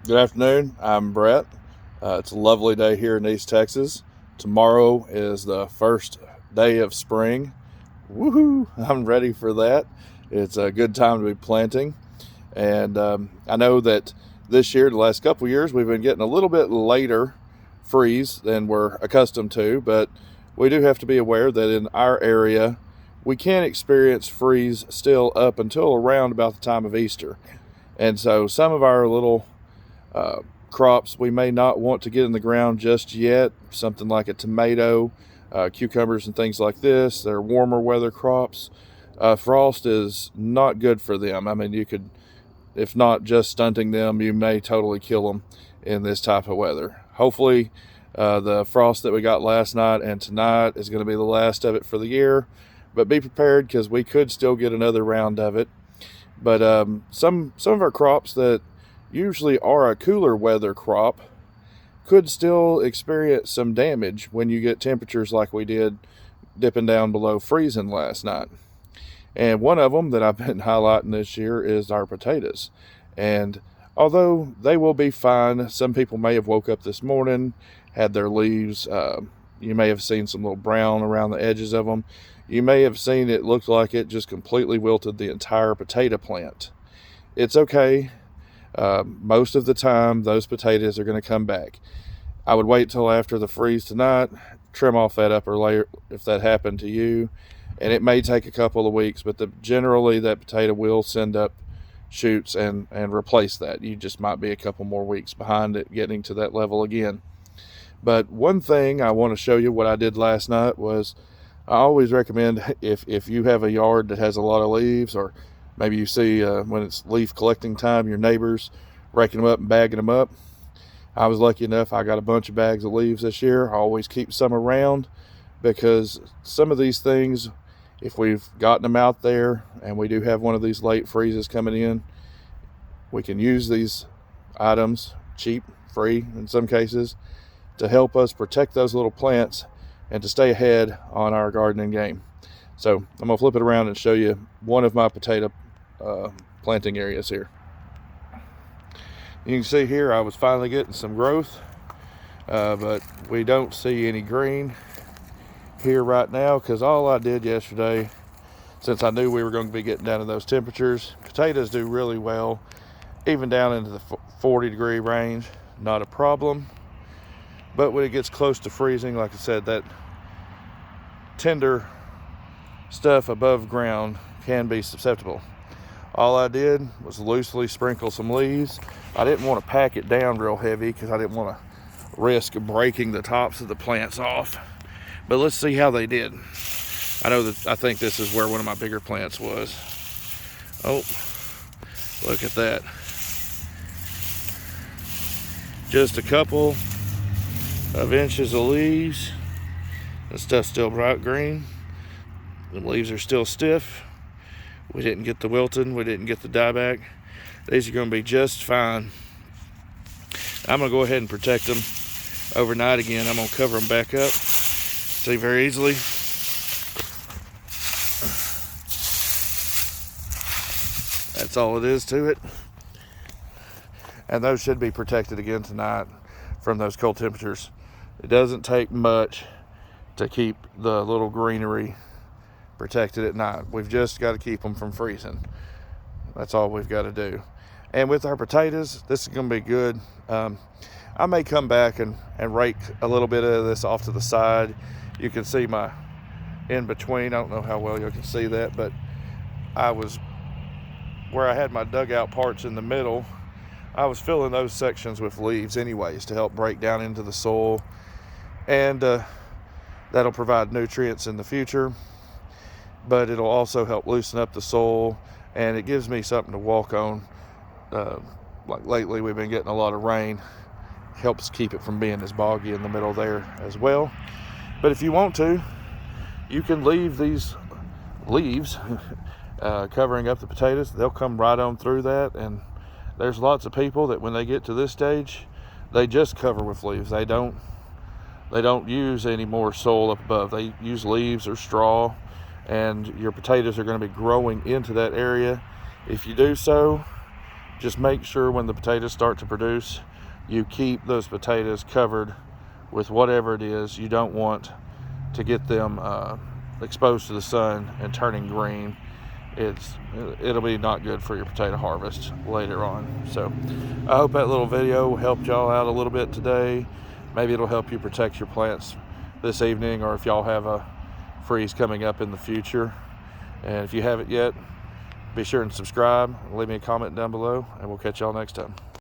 Good afternoon. I'm Brett. It's a lovely day here in East Texas. Tomorrow is the first day of spring. Woohoo! I'm ready for that. It's a good time to be planting. And I know that this year, the last couple of years, we've been getting a little bit later freeze than we're accustomed to, but we do have to be aware that in our area, we can experience freeze still up until around about the time of Easter. And so some of our little uh, crops we may not want to get in the ground just yet, something like a tomato, cucumbers, and things like this. They're warmer weather crops. Frost is not good for them. I mean, you could, if not just stunting them, you may totally kill them in this type of weather. Hopefully, the frost that we got last night and tonight is going to be the last of it for the year. But be prepared because we could still get another round of it. But some of our crops that usually are a cooler weather crop could still experience some damage when you get temperatures like we did dipping down below freezing last night. And one of them that I've been highlighting this year is our potatoes. And although they will be fine, some people may have woke up this morning, had their leaves, you may have seen some little brown around the edges of them. You may have seen it looked like it just completely wilted the entire potato plant. It's okay. Most of the time, those potatoes are going to come back. I would wait till after the freeze tonight, trim off that upper layer if that happened to you, and it may take a couple of weeks, but generally that potato will send up shoots and replace that. You just might be a couple more weeks behind it getting to that level again. But one thing I want to show you what I did last night was I always recommend if you have a yard that has a lot of leaves, or maybe you see when it's leaf collecting time, your neighbors raking them up and bagging them up. I was lucky enough, I got a bunch of bags of leaves this year. I always keep some around because some of these things, if we've gotten them out there and we do have one of these late freezes coming in, we can use these items, cheap, free in some cases, to help us protect those little plants and to stay ahead on our gardening game. So I'm going to flip it around and show you one of my potato planting areas here. You can see here I was finally getting some growth, but we don't see any green here right now because all I did yesterday, since I knew we were going to be getting down to those temperatures, potatoes do really well, even down into the 40-degree range, not a problem. But when it gets close to freezing, like I said, that tender stuff above ground can be susceptible. All I did was loosely sprinkle some leaves. I didn't want to pack it down real heavy because I didn't want to risk breaking the tops of the plants off. But let's see how they did. I think this is where one of my bigger plants was. Oh, look at that. Just a couple of inches of leaves. The stuff's still bright green. The leaves are still stiff. We didn't get the wilting. We didn't get the dieback. These are going to be just fine. I'm going to go ahead and protect them overnight again. I'm going to cover them back up. See very easily. That's all it is to it. And those should be protected again tonight from those cold temperatures. It doesn't take much to keep the little greenery protected at night. We've just got to keep them from freezing. That's all we've got to do. And with our potatoes, this is going to be good. I may come back and rake a little bit of this off to the side. You can see my in between. I don't know how well you can see that, but where I had my dugout parts in the middle, I was filling those sections with leaves anyways to help break down into the soil, and that'll provide nutrients in the future, but it'll also help loosen up the soil, and it gives me something to walk on. Like lately we've been getting a lot of rain, helps keep it from being as boggy in the middle there as well. But if you want to, you can leave these leaves covering up the potatoes. They'll come right on through that, and there's lots of people that when they get to this stage, they just cover with leaves. They don't use any more soil up above. They use leaves or straw, and your potatoes are going to be growing into that area. If you do so, just make sure when the potatoes start to produce, you keep those potatoes covered with whatever it is. You don't want to get them exposed to the sun and turning green. It'll be not good for your potato harvest later on. So I hope that little video helped y'all out a little bit today. Maybe it'll help you protect your plants this evening, or if y'all have a freeze coming up in the future. And if you haven't yet, be sure and subscribe, leave me a comment down below, and we'll catch y'all next time.